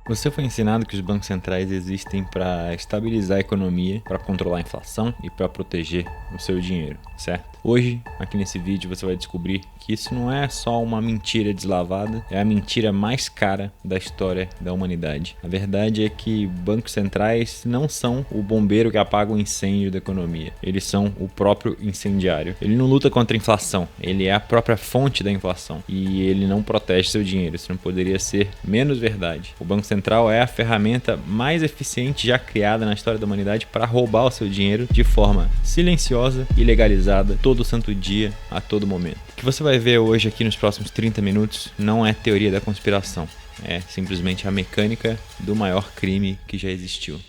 Você foi ensinado que os bancos centrais existem para estabilizar a economia, para controlar a inflação e para proteger o seu dinheiro, certo? Hoje, aqui nesse vídeo, você vai descobrir que isso não é só uma mentira deslavada, é a mentira mais cara da história da humanidade. A verdade é que bancos centrais não são o bombeiro que apaga o incêndio da economia. Eles são o próprio incendiário. Ele não luta contra a inflação, ele é a própria fonte da inflação. E ele não protege seu dinheiro. Isso não poderia ser menos verdade. O Banco Central é a ferramenta mais eficiente já criada na história da humanidade para roubar o seu dinheiro de forma silenciosa e legalizada todo santo dia, a todo momento. O que você vai ver hoje aqui nos próximos 30 minutos não é teoria da conspiração. É simplesmente a mecânica do maior crime que já existiu.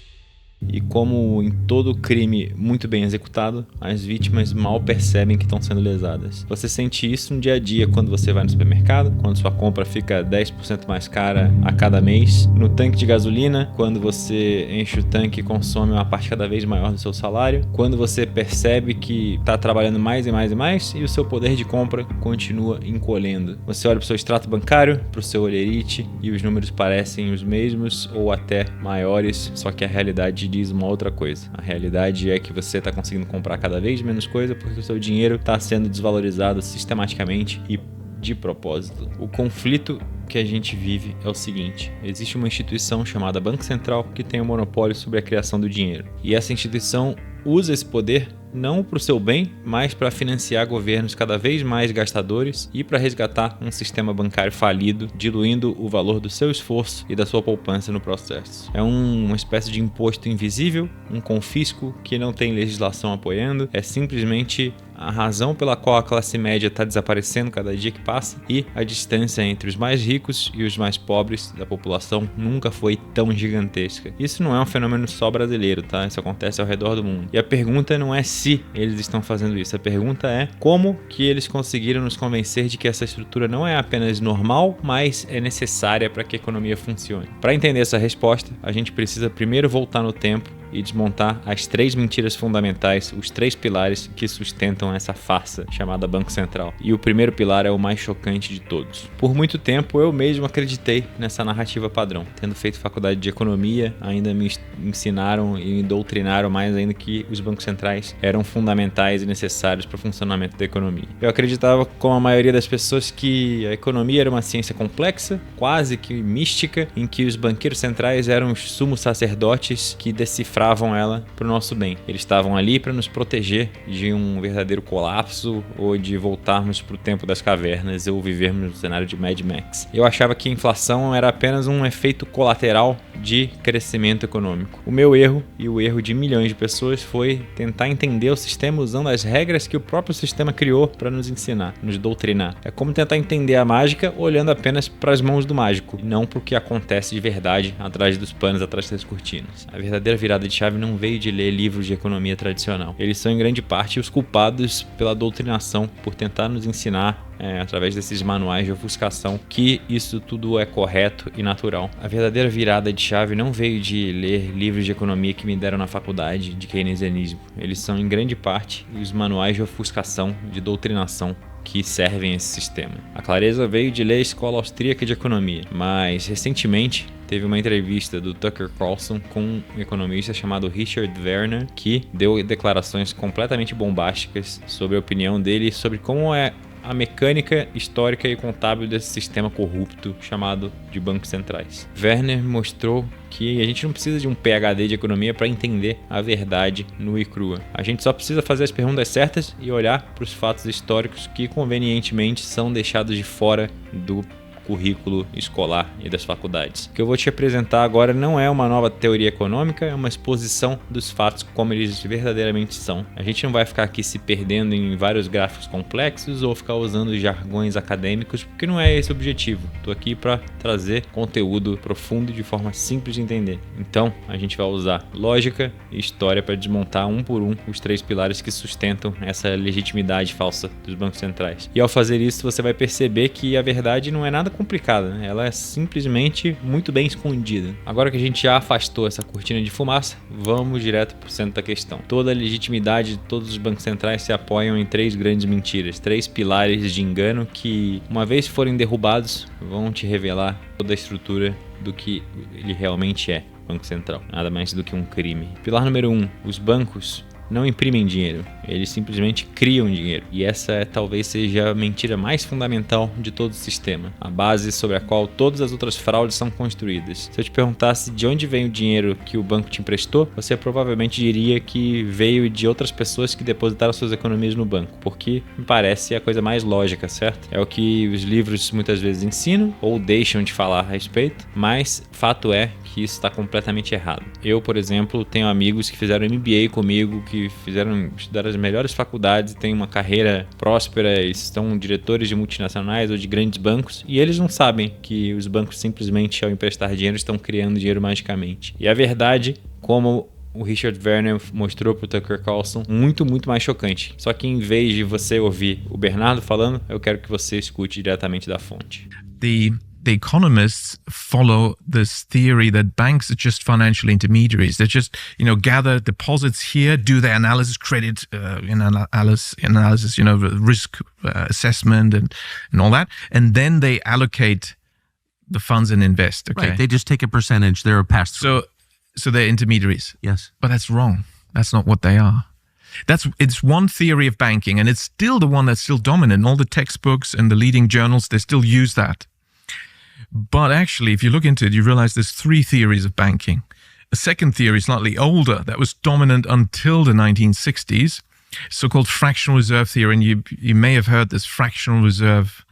E como em todo crime muito bem executado, as vítimas mal percebem que estão sendo lesadas. Você sente isso no dia a dia quando você vai no supermercado, quando sua compra fica 10% mais cara a cada mês, no tanque de gasolina, quando você enche o tanque e consome uma parte cada vez maior do seu salário, quando você percebe que está trabalhando mais e mais e mais e o seu poder de compra continua encolhendo. Você olha para o seu extrato bancário, para o seu holerite e os números parecem os mesmos ou até maiores, só que a realidade diz uma outra coisa. A realidade é que você está conseguindo comprar cada vez menos coisa porque o seu dinheiro está sendo desvalorizado sistematicamente e de propósito. O conflito que a gente vive é o seguinte: existe uma instituição chamada Banco Central que tem o monopólio sobre a criação do dinheiro. E essa instituição usa esse poder não para o seu bem, mas para financiar governos cada vez mais gastadores e para resgatar um sistema bancário falido, diluindo o valor do seu esforço e da sua poupança no processo. É uma espécie de imposto invisível, um confisco que não tem legislação apoiando, é simplesmente a razão pela qual a classe média está desaparecendo cada dia que passa e a distância entre os mais ricos e os mais pobres da população nunca foi tão gigantesca. Isso não é um fenômeno só brasileiro, tá? Isso acontece ao redor do mundo. E a pergunta não é se eles estão fazendo isso, a pergunta é como que eles conseguiram nos convencer de que essa estrutura não é apenas normal, mas é necessária para que a economia funcione. Para entender essa resposta, a gente precisa primeiro voltar no tempo e desmontar as 3 mentiras fundamentais, os 3 pilares que sustentam essa farsa chamada Banco Central. E o primeiro pilar é o mais chocante de todos. Por muito tempo eu mesmo acreditei nessa narrativa padrão. Tendo feito faculdade de economia, ainda me ensinaram e me doutrinaram mais ainda que os bancos centrais eram fundamentais e necessários para o funcionamento da economia. Eu acreditava, como a maioria das pessoas, que a economia era uma ciência complexa, quase que mística, em que os banqueiros centrais eram os sumos sacerdotes que decifravam ela para o nosso bem. Eles estavam ali para nos proteger de um verdadeiro colapso ou de voltarmos para o tempo das cavernas ou vivermos no cenário de Mad Max. Eu achava que a inflação era apenas um efeito colateral de crescimento econômico. O meu erro e o erro de milhões de pessoas foi tentar entender o sistema usando as regras que o próprio sistema criou para nos ensinar, nos doutrinar. É como tentar entender a mágica olhando apenas para as mãos do mágico, e não para o que acontece de verdade atrás dos panos, atrás das cortinas. A verdadeira virada de chave não veio de ler livros de economia tradicional. Eles são em grande parte os culpados pela doutrinação, por tentar nos ensinar através desses manuais de ofuscação que isso tudo é correto e natural. A verdadeira virada de chave não veio de ler livros de economia que me deram na faculdade de keynesianismo. Eles são em grande parte os manuais de ofuscação, de doutrinação que servem esse sistema. A clareza veio de ler a Escola Austríaca de Economia, mas recentemente teve uma entrevista do Tucker Carlson com um economista chamado Richard Werner, que deu declarações completamente bombásticas sobre a opinião dele sobre como é a mecânica histórica e contábil desse sistema corrupto chamado de bancos centrais. Werner mostrou que a gente não precisa de um PhD de economia para entender a verdade nua e crua. A gente só precisa fazer as perguntas certas e olhar para os fatos históricos que convenientemente são deixados de fora do currículo escolar e das faculdades. O que eu vou te apresentar agora não é uma nova teoria econômica, é uma exposição dos fatos como eles verdadeiramente são. A gente não vai ficar aqui se perdendo em vários gráficos complexos ou ficar usando jargões acadêmicos, porque não é esse o objetivo. Estou aqui para trazer conteúdo profundo de forma simples de entender. Então, a gente vai usar lógica e história para desmontar um por um os 3 pilares que sustentam essa legitimidade falsa dos bancos centrais. E ao fazer isso, você vai perceber que a verdade não é nada complicada, né? Ela é simplesmente muito bem escondida. Agora que a gente já afastou essa cortina de fumaça, vamos direto pro centro da questão. Toda a legitimidade de todos os bancos centrais se apoiam em 3 grandes mentiras, 3 pilares de engano que, uma vez forem derrubados, vão te revelar toda a estrutura do que ele realmente é, Banco Central. Nada mais do que um crime. Pilar número 1, os bancos não imprimem dinheiro, eles simplesmente criam dinheiro. E essa talvez seja a mentira mais fundamental de todo o sistema, a base sobre a qual todas as outras fraudes são construídas. Se eu te perguntasse de onde vem o dinheiro que o banco te emprestou, você provavelmente diria que veio de outras pessoas que depositaram suas economias no banco, porque me parece a coisa mais lógica, certo? É o que os livros muitas vezes ensinam ou deixam de falar a respeito, mas fato é que isso está completamente errado. Eu, por exemplo, tenho amigos que fizeram MBA comigo, que fizeram estudar as melhores faculdades, têm uma carreira próspera, estão diretores de multinacionais ou de grandes bancos, e eles não sabem que os bancos simplesmente, ao emprestar dinheiro, estão criando dinheiro magicamente. E a verdade, como o Richard Werner mostrou pro Tucker Carlson, muito mais chocante. Só que em vez de você ouvir o Bernardo falando, eu quero que você escute diretamente da fonte. The economists follow this theory that banks are just financial intermediaries. They just, gather deposits here, do their analysis, credit analysis, risk assessment and all that, and then they allocate the funds and invest. Okay, right? They just take a percentage. They're a pass-through. So they're intermediaries. Yes, but that's wrong. That's not what they are. It's one theory of banking, and it's still the one that's still dominant. All the textbooks and the leading journals, they still use that. But actually, if you look into it, you realize there's 3 theories of banking. A second theory, slightly older, that was dominant until the 1960s, so-called fractional reserve theory. And you may have heard this fractional reserve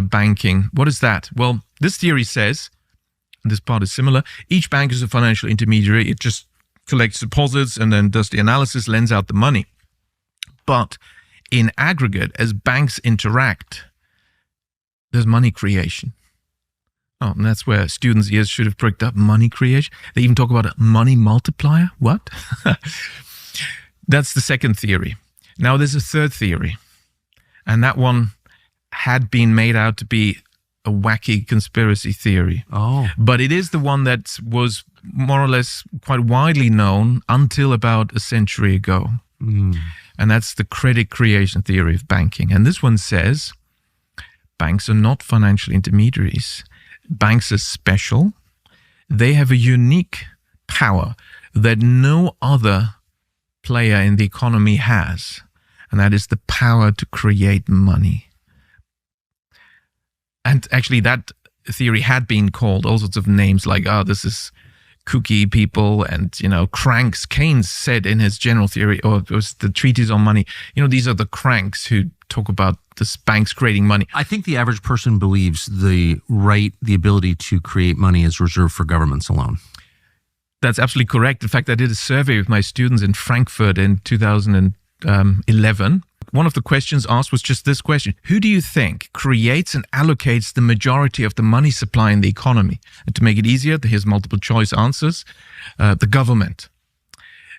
banking. What is that? Well, this theory says, and this part is similar, each bank is a financial intermediary. It just collects deposits and then does the analysis, lends out the money. But in aggregate, as banks interact, there's money creation. Oh, and that's where students' ears should have pricked up. Money creation. They even talk about a money multiplier. What? That's the second theory. Now there's a third theory. And that one had been made out to be a wacky conspiracy theory. Oh. But it is the one that was more or less quite widely known until about a century ago. Mm. And that's the credit creation theory of banking. And this one says banks are not financial intermediaries. Banks are special. They have a unique power that no other player in the economy has, and that is the power to create money. And actually, that theory had been called all sorts of names like, this is kooky people and, cranks. Keynes said in his general theory, or it was the treatise on money, these are the cranks who talk about this banks creating money. I think the average person believes the ability to create money is reserved for governments alone. That's absolutely correct. In fact, I did a survey with my students in Frankfurt in 2011. One of the questions asked was just this question: who do you think creates and allocates the majority of the money supply in the economy? And to make it easier, here's multiple choice answers. The government,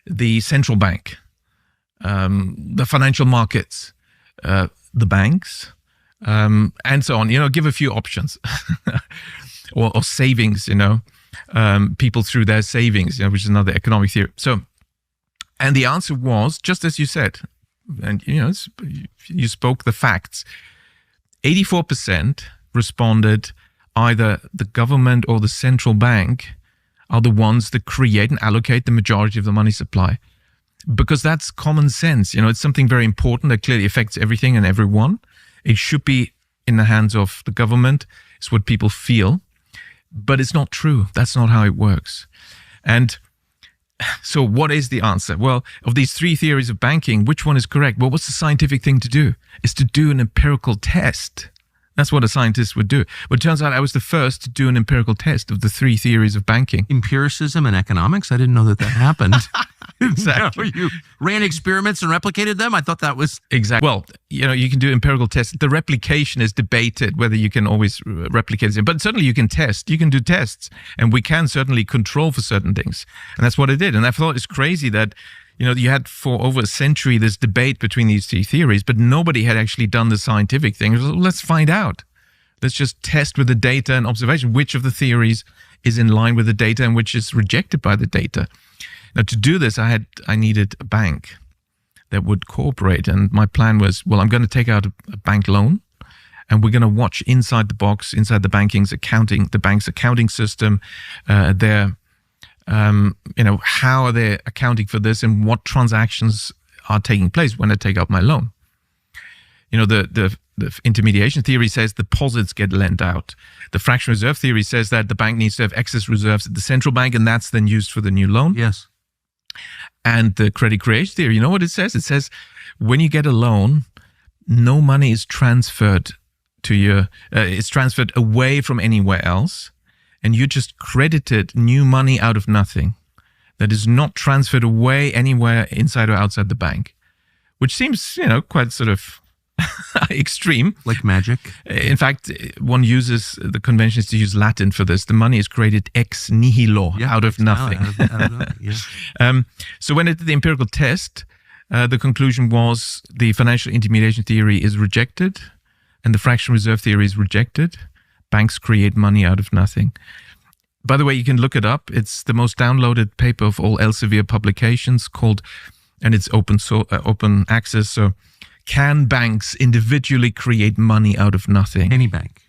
the central bank, the financial markets, the banks, and so on. Give a few options. or savings, people through their savings, which is another economic theory. So, and the answer was, just as you said, and you spoke the facts, 84% responded either the government or the central bank are the ones that create and allocate the majority of the money supply. Because that's common sense. It's something very important that clearly affects everything and everyone. It should be in the hands of the government. It's what people feel. But it's not true. That's not how it works. And so what is the answer? Well, of these 3 theories of banking, which one is correct? Well, what's the scientific thing to do? Is to do an empirical test. That's what a scientist would do. But it turns out I was the first to do an empirical test of the 3 theories of banking. Empiricism and economics? I didn't know that happened. Exactly. You ran experiments and replicated them? I thought that was... Exactly. Well, you can do empirical tests. The replication is debated, whether you can always replicate it. But certainly you can test. You can do tests. And we can certainly control for certain things. And that's what I did. And I thought it's crazy that, you had for over a century this debate between these 3 theories, but nobody had actually done the scientific thing. Let's find out. Let's just test with the data and observation which of the theories is in line with the data and which is rejected by the data. Now, to do this, I needed a bank that would cooperate. And my plan was, well, I'm going to take out a bank loan, and we're going to watch inside the box, inside the bank's accounting system, how are they accounting for this and what transactions are taking place when I take out my loan. The intermediation theory says deposits get lent out. The fractional reserve theory says that the bank needs to have excess reserves at the central bank, and that's then used for the new loan. Yes. And the credit creation theory, you know what it says? It says when you get a loan, no money is transferred to you. It's transferred away from anywhere else, and you just credited new money out of nothing that is not transferred away anywhere inside or outside the bank, which seems, quite sort of extreme. Like magic. In fact, one uses, the convention is to use Latin for this. The money is created ex nihilo, out of nothing. So when it did the empirical test, the conclusion was the financial intermediation theory is rejected and the fractional reserve theory is rejected. Banks create money out of nothing. By the way, you can look it up. It's the most downloaded paper of all Elsevier publications and it's open access. So, can banks individually create money out of nothing? Any bank.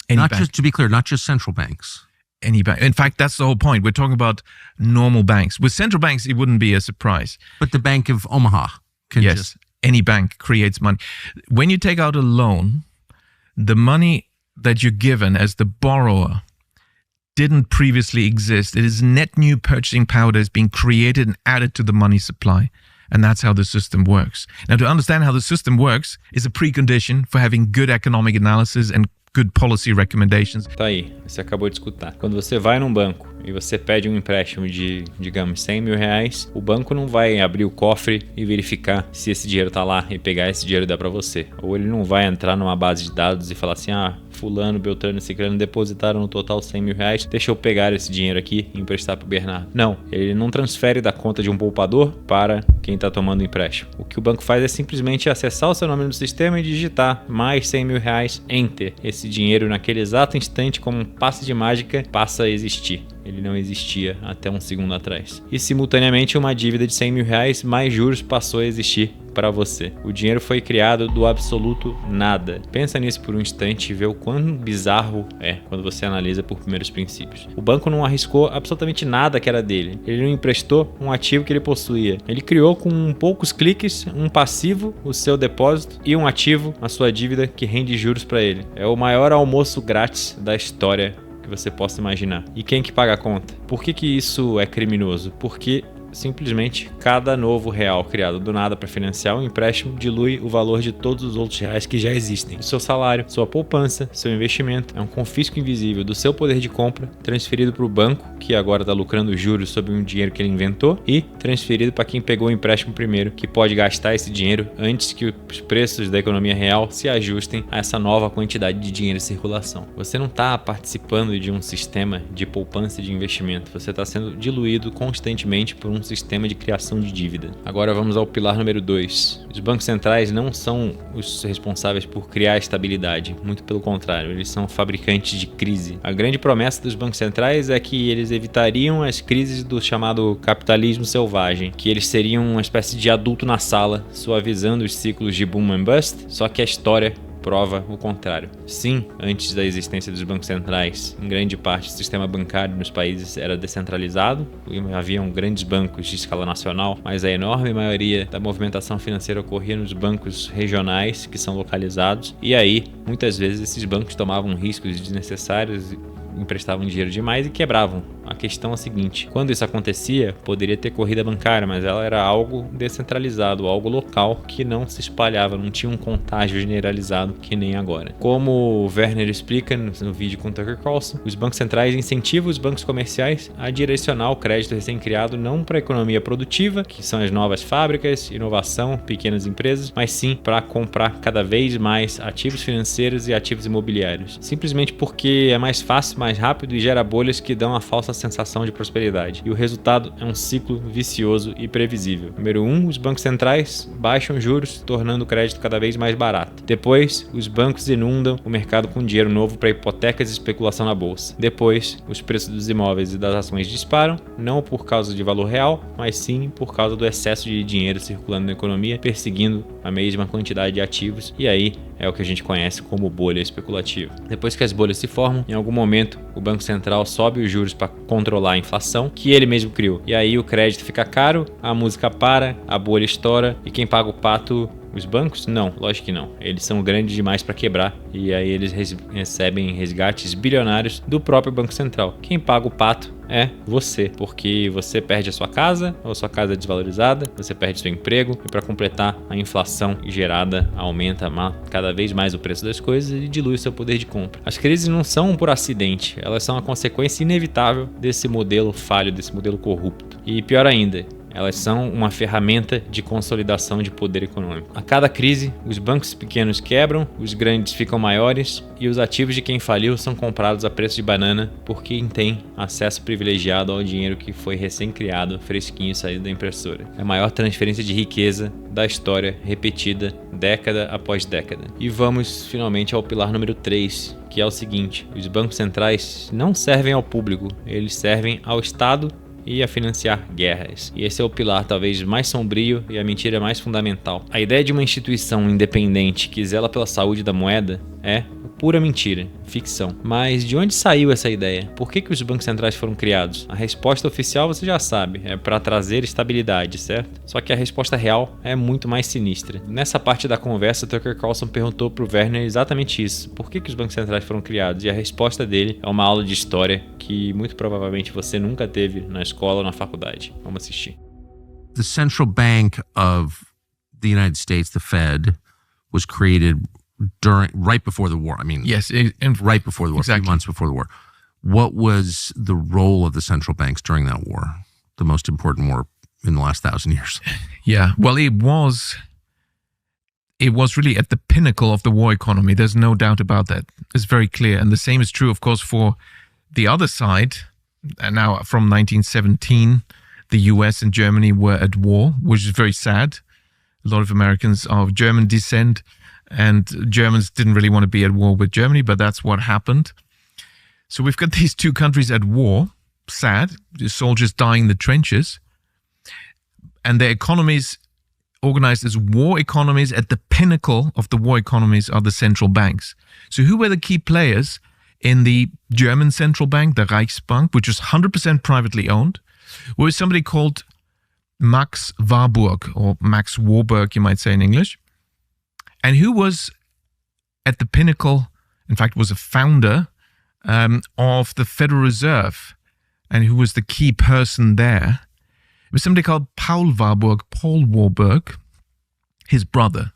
Just to be clear, not just central banks. Any bank. In fact, that's the whole point. We're talking about normal banks. With central banks, it wouldn't be a surprise. But the Bank of Omaha can any bank creates money. When you take out a loan, the money that you're given as the borrower didn't previously exist. It is net new purchasing power that is being created and added to the money supply. And that's how the system works. Now, to understand how the system works is a precondition for having good economic analysis and good policy recommendations. Tá aí, você acabou de escutar. Quando você vai num banco e você pede um empréstimo de, digamos, 100 mil reais, o banco não vai abrir o cofre e verificar se esse dinheiro tá lá e pegar esse dinheiro e dar para você. Ou ele não vai entrar numa base de dados e falar assim, fulano, beltrano e ciclano depositaram no total 100 mil reais, deixa eu pegar esse dinheiro aqui e emprestar para o Bernardo. Não, ele não transfere da conta de um poupador para quem está tomando o empréstimo. O que o banco faz é simplesmente acessar o seu nome no sistema e digitar mais 100 mil reais, enter. Esse dinheiro naquele exato instante, como um passe de mágica, passa a existir. Ele não existia até um segundo atrás. E simultaneamente uma dívida de 100 mil reais mais juros passou a existir para você. O dinheiro foi criado do absoluto nada. Pensa nisso por um instante e vê o quão bizarro é quando você analisa por primeiros princípios. O banco não arriscou absolutamente nada que era dele. Ele não emprestou um ativo que ele possuía. Ele criou com poucos cliques um passivo, o seu depósito, e um ativo, a sua dívida, que rende juros para ele. É o maior almoço grátis da história que você possa imaginar. E quem que paga a conta? Por que isso é criminoso? Porque simplesmente cada novo real criado do nada para financiar um empréstimo dilui o valor de todos os outros reais que já existem. O seu salário, sua poupança, seu investimento é um confisco invisível do seu poder de compra transferido para o banco, que agora está lucrando juros sobre um dinheiro que ele inventou, e transferido para quem pegou o empréstimo primeiro, que pode gastar esse dinheiro antes que os preços da economia real se ajustem a essa nova quantidade de dinheiro em circulação. Você não está participando de um sistema de poupança e de investimento, você está sendo diluído constantemente por um sistema de criação de dívida. Agora vamos ao pilar número 2. Os bancos centrais não são os responsáveis por criar estabilidade, muito pelo contrário, eles são fabricantes de crise. A grande promessa dos bancos centrais é que eles evitariam as crises do chamado capitalismo selvagem, que eles seriam uma espécie de adulto na sala, suavizando os ciclos de boom and bust, só que a história prova o contrário. Sim, antes da existência dos bancos centrais, em grande parte o sistema bancário nos países era descentralizado, haviam grandes bancos de escala nacional, mas a enorme maioria da movimentação financeira ocorria nos bancos regionais, que são localizados, e aí, muitas vezes, esses bancos tomavam riscos desnecessários, emprestavam dinheiro demais e quebravam. A questão é a seguinte: quando isso acontecia, poderia ter corrida bancária, mas ela era algo descentralizado, algo local que não se espalhava, não tinha um contágio generalizado que nem agora. Como o Werner explica no vídeo com Tucker Carlson, os bancos centrais incentivam os bancos comerciais a direcionar o crédito recém-criado não para a economia produtiva, que são as novas fábricas, inovação, pequenas empresas, mas sim para comprar cada vez mais ativos financeiros e ativos imobiliários. Simplesmente porque é mais fácil, mais rápido e gera bolhas que dão a falsa sensação de prosperidade. E o resultado é um ciclo vicioso e previsível. Número 1, os bancos centrais baixam juros, tornando o crédito cada vez mais barato. Depois, os bancos inundam o mercado com dinheiro novo para hipotecas e especulação na bolsa. Depois, os preços dos imóveis e das ações disparam, não por causa de valor real, mas sim por causa do excesso de dinheiro circulando na economia, perseguindo a mesma quantidade de ativos, e aí é o que a gente conhece como bolha especulativa. Depois que as bolhas se formam, em algum momento o Banco Central sobe os juros para controlar a inflação que ele mesmo criou. E aí o crédito fica caro, a música para, a bolha estoura e quem paga o pato? Os bancos? Não, lógico que não. Eles são grandes demais para quebrar e aí eles recebem resgates bilionários do próprio Banco Central. Quem paga o pato é você, porque você perde a sua casa, ou a sua casa é desvalorizada, você perde seu emprego e para completar a inflação gerada aumenta cada vez mais o preço das coisas e dilui o seu poder de compra. As crises não são por acidente, elas são a consequência inevitável desse modelo falho, desse modelo corrupto. E pior ainda, elas são uma ferramenta de consolidação de poder econômico. A cada crise, os bancos pequenos quebram, os grandes ficam maiores e os ativos de quem faliu são comprados a preço de banana por quem tem acesso privilegiado ao dinheiro que foi recém-criado, fresquinho saído da impressora. É a maior transferência de riqueza da história, repetida década após década. E vamos finalmente ao pilar número 3, que é o seguinte: os bancos centrais não servem ao público, eles servem ao Estado e a financiar guerras. E esse é o pilar talvez mais sombrio e a mentira mais fundamental. A ideia de uma instituição independente que zela pela saúde da moeda é pura mentira, ficção. Mas de onde saiu essa ideia? Por que os bancos centrais foram criados? A resposta oficial você já sabe, é para trazer estabilidade, certo? Só que a resposta real é muito mais sinistra. Nessa parte da conversa, Tucker Carlson perguntou para o Werner exatamente isso. Por que os bancos centrais foram criados? E a resposta dele é uma aula de história que muito provavelmente você nunca teve na escola ou na faculdade. Vamos assistir. The Central Bank of the United States, the Fed, was created right before the war. I mean, Yes, right before the war, exactly. a few months before the war. What was the role of the central banks during that war? The most important war in the last 1,000 years. Yeah, well, it was really at the pinnacle of the war economy. There's no doubt about that. It's very clear. And the same is true, of course, for the other side. And now from 1917, the US and Germany were at war, which is very sad. A lot of Americans are of German descent, and Germans didn't really want to be at war with Germany, but that's what happened. So we've got these two countries at war, sad, the soldiers dying in the trenches, and their economies organized as war economies. At the pinnacle of the war economies are the central banks. So who were the key players in the German central bank, the Reichsbank, which was 100% privately owned? Well, was somebody called Max Warburg, or Max Warburg, you might say in English. And who was at the pinnacle, in fact, was a founder of the Federal Reserve, and who was the key person there? It was somebody called Paul Warburg, his brother.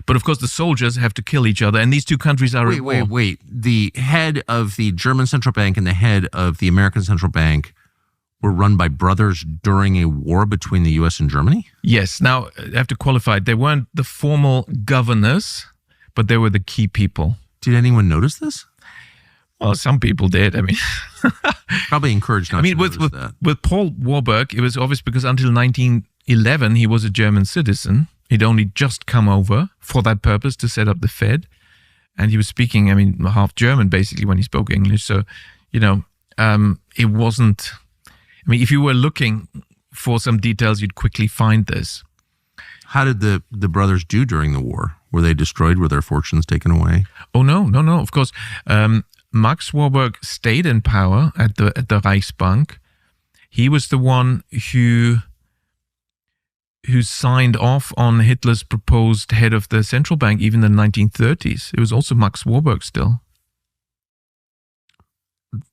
But of course, the soldiers have to kill each other, and these two countries are at war. Wait. The head of the German central bank and the head of the American central bank were run by brothers during a war between the U.S. and Germany? Yes. Now, I have to qualify it. They weren't the formal governors, but they were the key people. Did anyone notice this? Well, some people did. I mean, Probably encouraged not to notice with that. with Paul Warburg, it was obvious because until 1911, he was a German citizen. He'd only just come over for that purpose to set up the Fed. And he was speaking, half German, basically, when he spoke English. So, it wasn't... if you were looking for some details, you'd quickly find this. How did the brothers do during the war? Were they destroyed? Were their fortunes taken away? Oh, no. Of course, Max Warburg stayed in power at the Reichsbank. He was the one who signed off on Hitler's proposed head of the central bank, even in the 1930s. It was also Max Warburg still.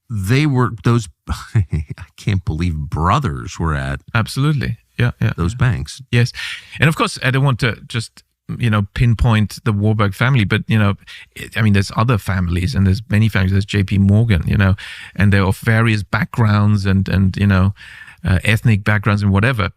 They were those, I can't believe brothers were at Absolutely. Yeah. those banks. Yes. And of course, I don't want to just, pinpoint the Warburg family, but, there's other families, and there's many families. There's JP Morgan, and they're of various backgrounds and ethnic backgrounds and whatever.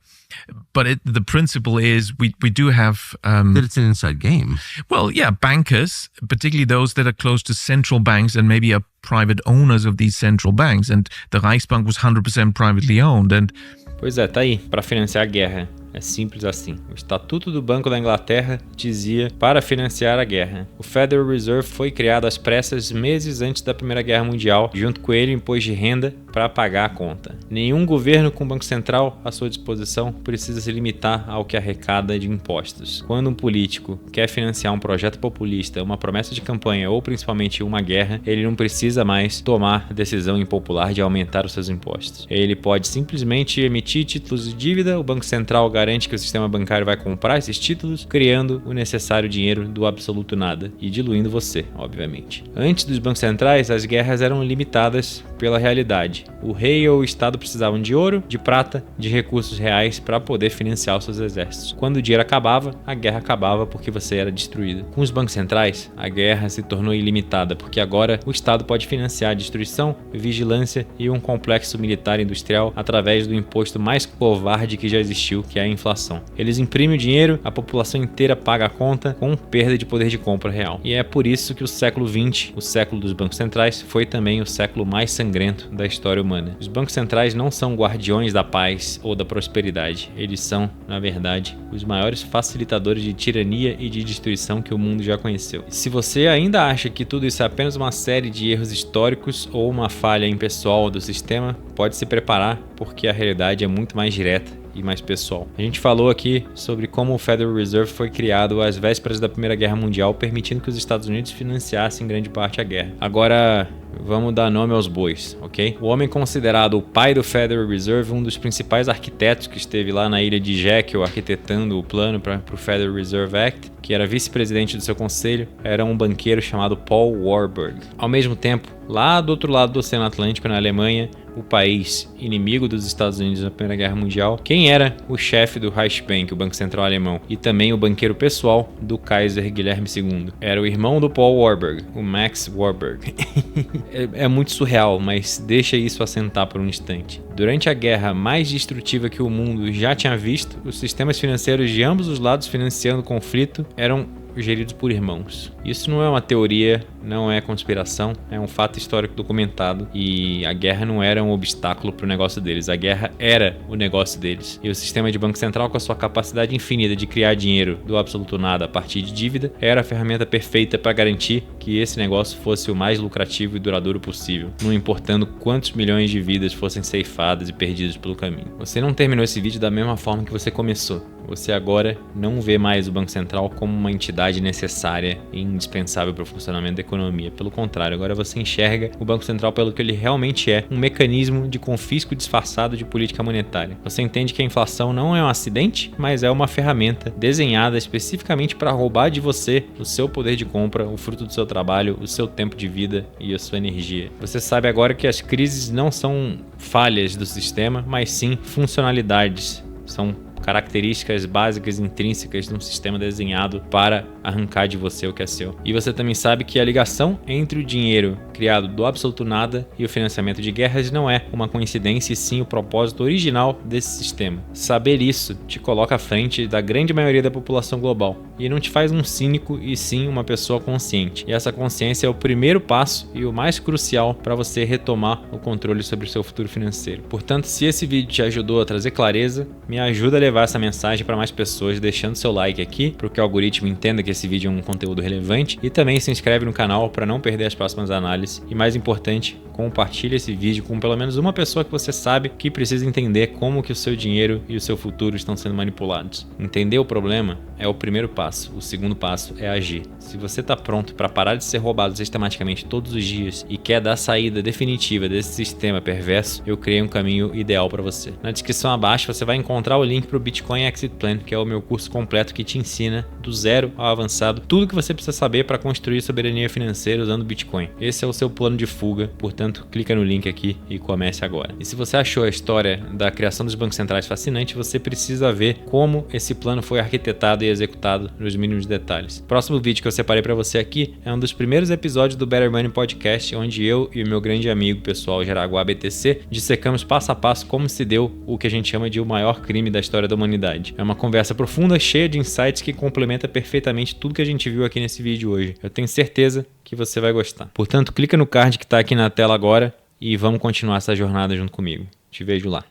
But the principle is we do have... that it's an inside game. Well, yeah, bankers, particularly those that are close to central banks and maybe are private owners of these central banks. And the Reichsbank was 100% privately owned. And Pois é, tá aí, para financiar a guerra. É simples assim. O Estatuto do Banco da Inglaterra dizia para financiar a guerra. O Federal Reserve foi criado às pressas meses antes da Primeira Guerra Mundial, junto com ele o imposto de renda para pagar a conta. Nenhum governo com Banco Central à sua disposição precisa se limitar ao que arrecada de impostos. Quando um político quer financiar um projeto populista, uma promessa de campanha ou principalmente uma guerra, ele não precisa mais tomar decisão impopular de aumentar os seus impostos. Ele pode simplesmente emitir títulos de dívida, o Banco Central garante que o sistema bancário vai comprar esses títulos, criando o necessário dinheiro do absoluto nada e diluindo você, obviamente. Antes dos bancos centrais, as guerras eram limitadas pela realidade. O rei ou o estado precisavam de ouro, de prata, de recursos reais para poder financiar os seus exércitos. Quando o dinheiro acabava, a guerra acabava porque você era destruído. Com os bancos centrais, a guerra se tornou ilimitada porque agora o estado pode financiar a destruição, vigilância e um complexo militar industrial através do imposto mais covarde que já existiu, que é a inflação. Eles imprimem o dinheiro, a população inteira paga a conta com perda de poder de compra real. E é por isso que o século XX, o século dos bancos centrais, foi também o século mais sangrento da história humana. Os bancos centrais não são guardiões da paz ou da prosperidade. Eles são, na verdade, os maiores facilitadores de tirania e de destruição que o mundo já conheceu. Se você ainda acha que tudo isso é apenas uma série de erros históricos ou uma falha impessoal do sistema, pode se preparar, porque a realidade é muito mais direta e mais pessoal. A gente falou aqui sobre como o Federal Reserve foi criado às vésperas da Primeira Guerra Mundial, permitindo que os Estados Unidos financiassem grande parte a guerra. Agora, vamos dar nome aos bois, ok? O homem considerado o pai do Federal Reserve, um dos principais arquitetos que esteve lá na ilha de Jekyll arquitetando o plano para o Federal Reserve Act, que era vice-presidente do seu conselho, era um banqueiro chamado Paul Warburg. Ao mesmo tempo, lá do outro lado do Oceano Atlântico, na Alemanha, o país inimigo dos Estados Unidos na Primeira Guerra Mundial, quem era o chefe do Reichsbank, o Banco Central Alemão, e também o banqueiro pessoal do Kaiser Guilherme II. Era o irmão do Paul Warburg, o Max Warburg. É muito surreal, mas deixa isso assentar por um instante. Durante a guerra mais destrutiva que o mundo já tinha visto, os sistemas financeiros de ambos os lados financiando o conflito eram geridos por irmãos. Isso não é uma teoria, não é conspiração, é um fato histórico documentado, e a guerra não era um obstáculo para o negócio deles, a guerra era o negócio deles. E o sistema de Banco Central, com a sua capacidade infinita de criar dinheiro do absoluto nada a partir de dívida, era a ferramenta perfeita para garantir que esse negócio fosse o mais lucrativo e duradouro possível, não importando quantos milhões de vidas fossem ceifadas e perdidas pelo caminho. Você não terminou esse vídeo da mesma forma que você começou. Você agora não vê mais o Banco Central como uma entidade necessária e indispensável para o funcionamento da economia. Pelo contrário, agora você enxerga o Banco Central pelo que ele realmente é, um mecanismo de confisco disfarçado de política monetária. Você entende que a inflação não é um acidente, mas é uma ferramenta desenhada especificamente para roubar de você o seu poder de compra, o fruto do seu trabalho, o seu tempo de vida e a sua energia. Você sabe agora que as crises não são falhas do sistema, mas sim funcionalidades. São características básicas intrínsecas de um sistema desenhado para arrancar de você o que é seu. E você também sabe que a ligação entre o dinheiro criado do absoluto nada e o financiamento de guerras não é uma coincidência, e sim o propósito original desse sistema. Saber isso te coloca à frente da grande maioria da população global e não te faz um cínico, e sim uma pessoa consciente. E essa consciência é o primeiro passo e o mais crucial para você retomar o controle sobre o seu futuro financeiro. Portanto, se esse vídeo te ajudou a trazer clareza, me ajuda a levar essa mensagem para mais pessoas, deixando seu like aqui para que o algoritmo entenda que esse vídeo é um conteúdo relevante, e também se inscreve no canal para não perder as próximas análises, e mais importante, compartilhe esse vídeo com pelo menos uma pessoa que você sabe que precisa entender como que o seu dinheiro e o seu futuro estão sendo manipulados. Entender o problema é o primeiro passo, o segundo passo é agir. Se você está pronto para parar de ser roubado sistematicamente todos os dias e quer dar saída definitiva desse sistema perverso, eu criei um caminho ideal para você. Na descrição abaixo você vai encontrar o link para o Bitcoin Exit Plan, que é o meu curso completo que te ensina do zero ao avançado tudo que você precisa saber para construir soberania financeira usando Bitcoin. Esse é o seu plano de fuga, portanto clica no link aqui e comece agora. E se você achou a história da criação dos bancos centrais fascinante, você precisa ver como esse plano foi arquitetado e executado nos mínimos detalhes. O próximo vídeo que eu separei para você aqui é um dos primeiros episódios do Better Money Podcast, onde eu e o meu grande amigo pessoal Jaraguá BTC dissecamos passo a passo como se deu o que a gente chama de o maior crime da história história da humanidade. É uma conversa profunda, cheia de insights que complementa perfeitamente tudo que a gente viu aqui nesse vídeo hoje. Eu tenho certeza que você vai gostar. Portanto, clica no card que está aqui na tela agora e vamos continuar essa jornada junto comigo. Te vejo lá.